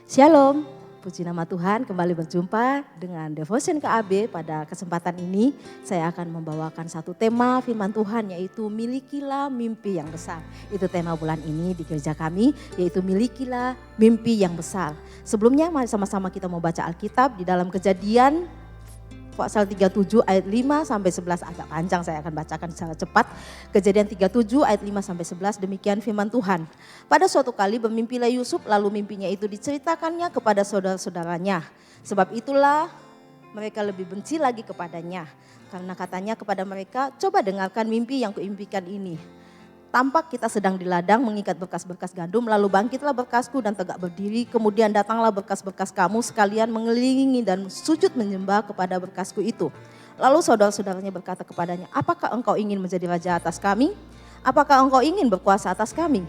Shalom, puji nama Tuhan, kembali berjumpa dengan Devotion KAB. Pada kesempatan ini saya akan membawakan satu tema firman Tuhan, yaitu milikilah mimpi yang besar. Itu tema bulan ini di gereja kami, yaitu milikilah mimpi yang besar. Sebelumnya mari sama-sama kita mau baca Alkitab di dalam Kejadian pasal 37 ayat 5 sampai 11, agak panjang saya akan bacakan secara cepat. Kejadian 37 ayat 5 sampai 11, demikian firman Tuhan. Pada suatu kali bermimpilah Yusuf, lalu mimpinya itu diceritakannya kepada saudara-saudaranya. Sebab itulah mereka lebih benci lagi kepadanya. Karena katanya kepada mereka, coba dengarkan mimpi yang kuimpikan ini. Tampak kita sedang di ladang mengikat berkas-berkas gandum, lalu bangkitlah berkasku dan tegak berdiri, kemudian datanglah berkas-berkas kamu sekalian mengelilingi dan sujud menyembah kepada berkasku itu. Lalu saudara-saudaranya berkata kepadanya, apakah engkau ingin menjadi raja atas kami? Apakah engkau ingin berkuasa atas kami?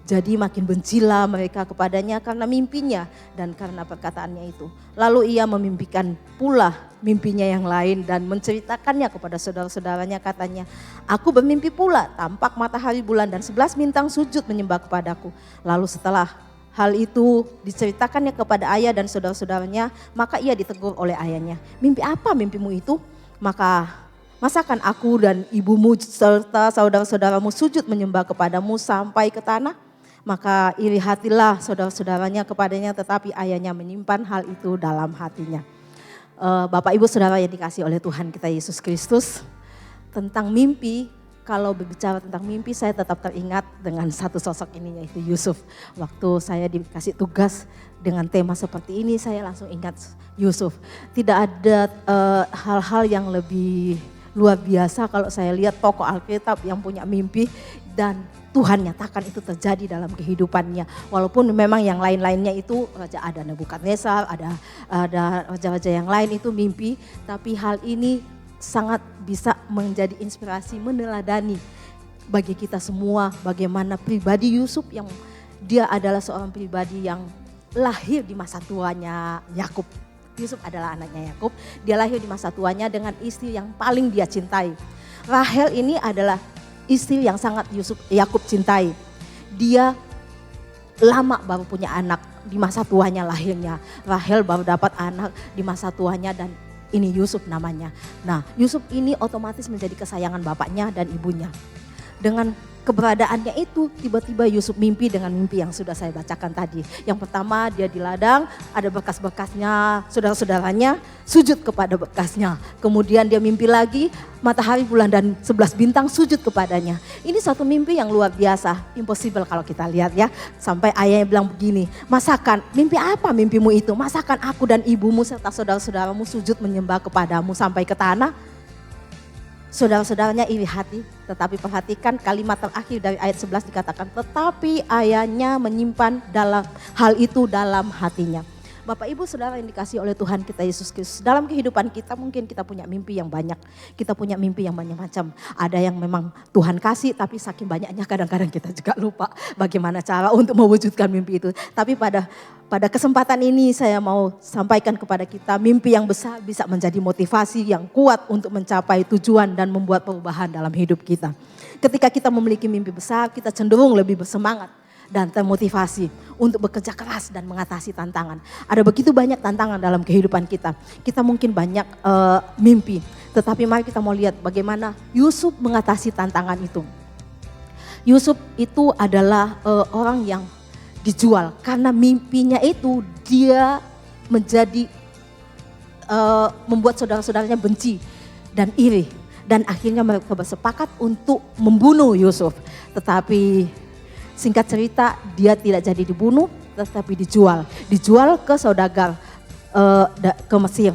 Jadi makin bencilah mereka kepadanya karena mimpinya dan karena perkataannya itu. Lalu ia memimpikan pula mimpinya yang lain dan menceritakannya kepada saudara-saudaranya, katanya, aku bermimpi pula, tampak matahari, bulan dan 11 bintang sujud menyembah kepadaku. Lalu setelah hal itu diceritakannya kepada ayah dan saudara-saudaranya, maka ia ditegur oleh ayahnya. Mimpi apa mimpimu itu? Maka masakan aku dan ibumu serta saudara-saudaramu sujud menyembah kepadamu sampai ke tanah? Maka iri hatilah saudara-saudaranya kepadanya, tetapi ayahnya menyimpan hal itu dalam hatinya. Bapak Ibu Saudara yang dikasihi oleh Tuhan kita Yesus Kristus, tentang mimpi, kalau berbicara tentang mimpi saya tetap teringat dengan satu sosok ini, yaitu Yusuf. Waktu saya dikasih tugas dengan tema seperti ini, saya langsung ingat Yusuf. Tidak ada hal-hal yang lebih luar biasa kalau saya lihat tokoh Alkitab yang punya mimpi dan Tuhan nyatakan itu terjadi dalam kehidupannya. Walaupun memang yang lain-lainnya itu raja, ada Nebukadnezar, ada raja-raja yang lain itu mimpi, tapi hal ini sangat bisa menjadi inspirasi, meneladani bagi kita semua bagaimana pribadi Yusuf yang dia adalah seorang pribadi yang lahir di masa tuanya Yakub. Yusuf adalah anaknya Yakub, dia lahir di masa tuanya dengan istri yang paling dia cintai. Rahel ini adalah istri yang sangat Yakub cintai. Dia lama baru punya anak, di masa tuanya lahirnya. Rahel baru dapat anak di masa tuanya dan ini Yusuf namanya. Nah, Yusuf ini otomatis menjadi kesayangan bapaknya dan ibunya. Dengan keberadaannya itu, tiba-tiba Yusuf mimpi dengan mimpi yang sudah saya bacakan tadi. Yang pertama, dia di ladang, ada berkas-berkasnya, saudara-saudaranya sujud kepada berkasnya. Kemudian dia mimpi lagi, matahari, bulan dan 11 bintang sujud kepadanya. Ini satu mimpi yang luar biasa, impossible kalau kita lihat ya. Sampai ayahnya bilang begini, masakan, mimpi apa mimpimu itu? Masakan aku dan ibumu serta saudara-saudaramu sujud menyembah kepadamu sampai ke tanah? Saudara-saudaranya iri hati, tetapi perhatikan kalimat terakhir dari ayat 11 dikatakan, tetapi ayahnya menyimpan dalam hal itu dalam hatinya. Bapak Ibu Saudara yang dikasihi oleh Tuhan kita Yesus Kristus, dalam kehidupan kita mungkin kita punya mimpi yang banyak, kita punya mimpi yang banyak macam. Ada yang memang Tuhan kasih tapi saking banyaknya kadang-kadang kita juga lupa bagaimana cara untuk mewujudkan mimpi itu. Tapi pada kesempatan ini saya mau sampaikan kepada kita, mimpi yang besar bisa menjadi motivasi yang kuat untuk mencapai tujuan dan membuat perubahan dalam hidup kita. Ketika kita memiliki mimpi besar, kita cenderung lebih bersemangat dan termotivasi untuk bekerja keras dan mengatasi tantangan. Ada begitu banyak tantangan dalam kehidupan kita. Kita mungkin banyak mimpi, tetapi mari kita mau lihat bagaimana Yusuf mengatasi tantangan itu. Yusuf itu adalah orang yang dijual karena mimpinya itu dia menjadi membuat saudara-saudaranya benci dan iri. Dan akhirnya mereka bersepakat untuk membunuh Yusuf. Tetapi singkat cerita dia tidak jadi dibunuh tetapi dijual. Dijual ke saudagar ke Mesir.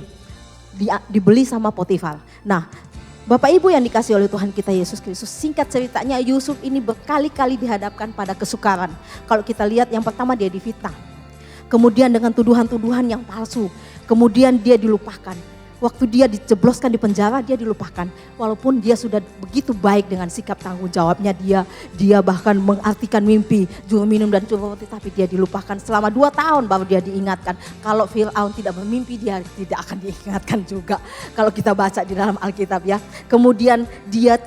Dibeli sama Potifar. Nah, Bapak Ibu yang dikasihi oleh Tuhan kita Yesus Kristus, singkat ceritanya Yusuf ini berkali-kali dihadapkan pada kesukaran. Kalau kita lihat yang pertama dia difitnah. Kemudian dengan tuduhan-tuduhan yang palsu. Kemudian dia dilupakan. Waktu dia dijebloskan di penjara dia dilupakan. Walaupun dia sudah begitu baik dengan sikap tanggung jawabnya dia bahkan mengartikan mimpi juru minum dan juru roti, tapi dia dilupakan. Selama 2 tahun baru dia diingatkan. Kalau Fir'aun tidak bermimpi dia tidak akan diingatkan juga. Kalau kita baca di dalam Alkitab ya. Kemudian dia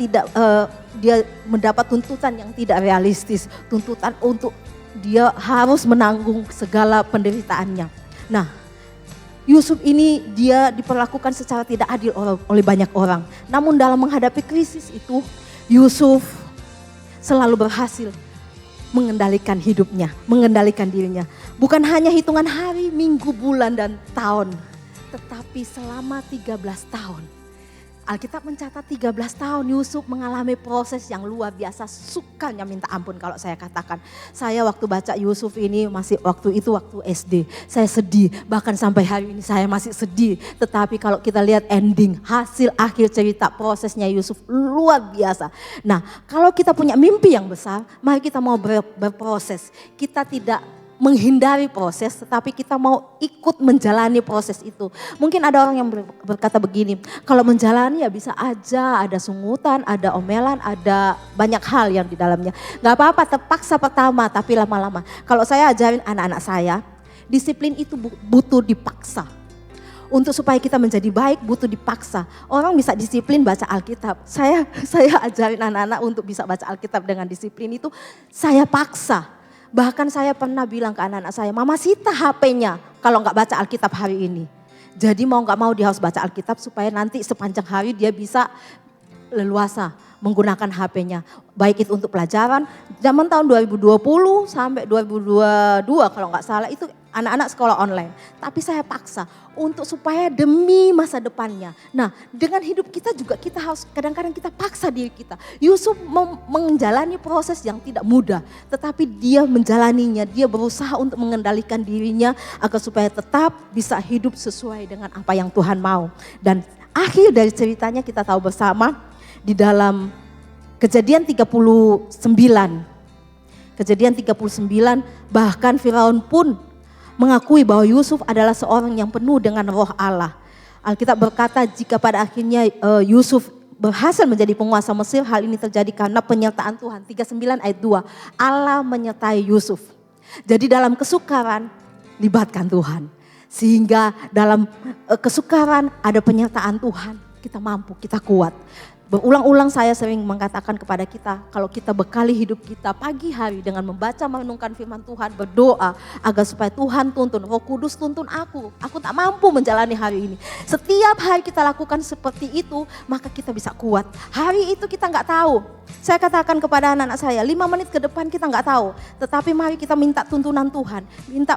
mendapat tuntutan yang tidak realistis. Tuntutan untuk dia harus menanggung segala penderitaannya. Nah, Yusuf ini dia diperlakukan secara tidak adil oleh banyak orang. Namun dalam menghadapi krisis itu, Yusuf selalu berhasil mengendalikan hidupnya, mengendalikan dirinya. Bukan hanya hitungan hari, minggu, bulan, dan tahun. Tetapi selama 13 tahun. Alkitab mencatat 13 tahun Yusuf mengalami proses yang luar biasa, sukanya minta ampun kalau saya katakan. Saya waktu baca Yusuf ini waktu SD, saya sedih, bahkan sampai hari ini saya masih sedih. Tetapi kalau kita lihat ending, hasil akhir cerita prosesnya Yusuf luar biasa. Nah, kalau kita punya mimpi yang besar, mari kita mau berproses. Kita tidak menghindari proses, tetapi kita mau ikut menjalani proses itu. Mungkin ada orang yang berkata begini, kalau menjalani ya bisa aja, ada sungutan, ada omelan, ada banyak hal yang di dalamnya. Gak apa-apa, terpaksa pertama, tapi lama-lama. Kalau saya ajarin anak-anak saya, disiplin itu butuh dipaksa. Untuk supaya kita menjadi baik butuh dipaksa. Orang bisa disiplin baca Alkitab. Saya ajarin anak-anak untuk bisa baca Alkitab dengan disiplin itu, saya paksa. Bahkan saya pernah bilang ke anak-anak saya, Mama sita HP-nya kalau nggak baca Alkitab hari ini. Jadi mau nggak mau dia harus baca Alkitab supaya nanti sepanjang hari dia bisa leluasa menggunakan HP-nya. Baik itu untuk pelajaran, zaman tahun 2020 sampai 2022 kalau nggak salah itu anak-anak sekolah online. Tapi saya paksa untuk supaya demi masa depannya. Nah, dengan hidup kita juga kita harus kadang-kadang kita paksa diri kita. Yusuf menjalani proses yang tidak mudah, tetapi dia menjalaninya, dia berusaha untuk mengendalikan dirinya agar supaya tetap bisa hidup sesuai dengan apa yang Tuhan mau. Dan akhir dari ceritanya kita tahu bersama di dalam Kejadian 39. Kejadian 39 bahkan Firaun pun mengakui bahwa Yusuf adalah seorang yang penuh dengan roh Allah. Alkitab berkata jika pada akhirnya Yusuf berhasil menjadi penguasa Mesir, hal ini terjadi karena penyertaan Tuhan. 39 ayat 2, Allah menyertai Yusuf. Jadi dalam kesukaran libatkan Tuhan. Sehingga dalam kesukaran ada penyertaan Tuhan, kita mampu, kita kuat. Berulang-ulang saya sering mengatakan kepada kita, kalau kita bekali hidup kita pagi hari dengan membaca merenungkan firman Tuhan, berdoa agar supaya Tuhan tuntun, Roh Kudus tuntun aku tak mampu menjalani hari ini. Setiap hari kita lakukan seperti itu, maka kita bisa kuat. Hari itu kita nggak tahu. Saya katakan kepada anak-anak saya, 5 menit ke depan kita nggak tahu. Tetapi mari kita minta tuntunan Tuhan, minta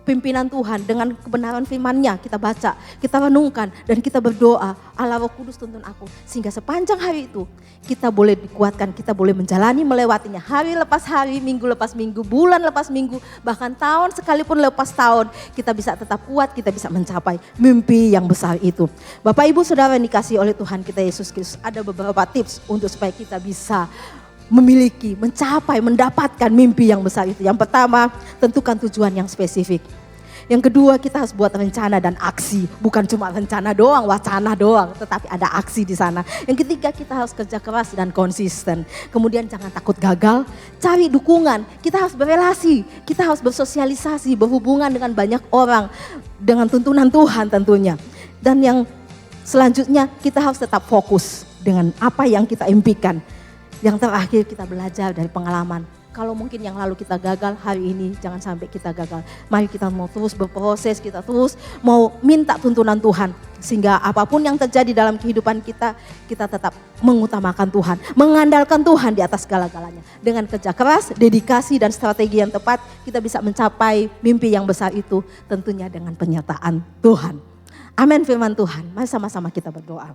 pimpinan Tuhan dengan kebenaran firman-Nya kita baca, kita renungkan dan kita berdoa, Allah Roh Kudus tuntun aku. Sehingga sepanjang hari itu kita boleh dikuatkan, kita boleh menjalani melewatinya hari lepas hari, minggu lepas minggu, bulan lepas minggu, bahkan tahun sekalipun lepas tahun. Kita bisa tetap kuat, kita bisa mencapai mimpi yang besar itu. Bapak Ibu Saudara yang dikasihi oleh Tuhan kita Yesus Kristus, ada beberapa tips untuk supaya kita bisa memiliki, mencapai, mendapatkan mimpi yang besar itu. Yang pertama, tentukan tujuan yang spesifik. Yang kedua, kita harus buat rencana dan aksi. Bukan cuma rencana doang, wacana doang, tetapi ada aksi di sana. Yang ketiga, kita harus kerja keras dan konsisten. Kemudian jangan takut gagal, cari dukungan. Kita harus berelasi, kita harus bersosialisasi, berhubungan dengan banyak orang. Dengan tuntunan Tuhan tentunya. Dan yang selanjutnya, kita harus tetap fokus dengan apa yang kita impikan. Yang terakhir kita belajar dari pengalaman. Kalau mungkin yang lalu kita gagal, hari ini jangan sampai kita gagal. Mari kita mau terus berproses, kita terus mau minta tuntunan Tuhan. Sehingga apapun yang terjadi dalam kehidupan kita, kita tetap mengutamakan Tuhan. Mengandalkan Tuhan di atas segala-galanya. Dengan kerja keras, dedikasi dan strategi yang tepat, kita bisa mencapai mimpi yang besar itu tentunya dengan penyertaan Tuhan. Amin firman Tuhan. Mari sama-sama kita berdoa.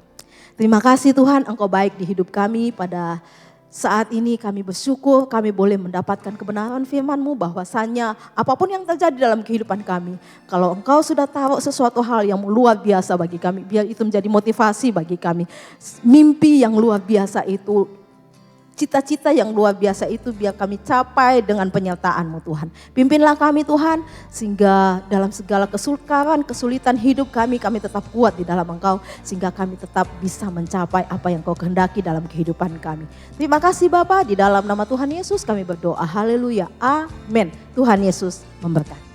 Terima kasih Tuhan, Engkau baik di hidup kami pada saat ini. Kami bersyukur kami boleh mendapatkan kebenaran firman-Mu bahwasanya apapun yang terjadi dalam kehidupan kami, kalau Engkau sudah taruh sesuatu hal yang luar biasa bagi kami, biar itu menjadi motivasi bagi kami. Mimpi yang luar biasa itu, cita-cita yang luar biasa itu biar kami capai dengan penyertaan-Mu Tuhan. Pimpinlah kami Tuhan, sehingga dalam segala kesukaran, kesulitan hidup kami tetap kuat di dalam Engkau. Sehingga kami tetap bisa mencapai apa yang Kau kehendaki dalam kehidupan kami. Terima kasih Bapa, di dalam nama Tuhan Yesus kami berdoa. Haleluya, amin. Tuhan Yesus memberkati.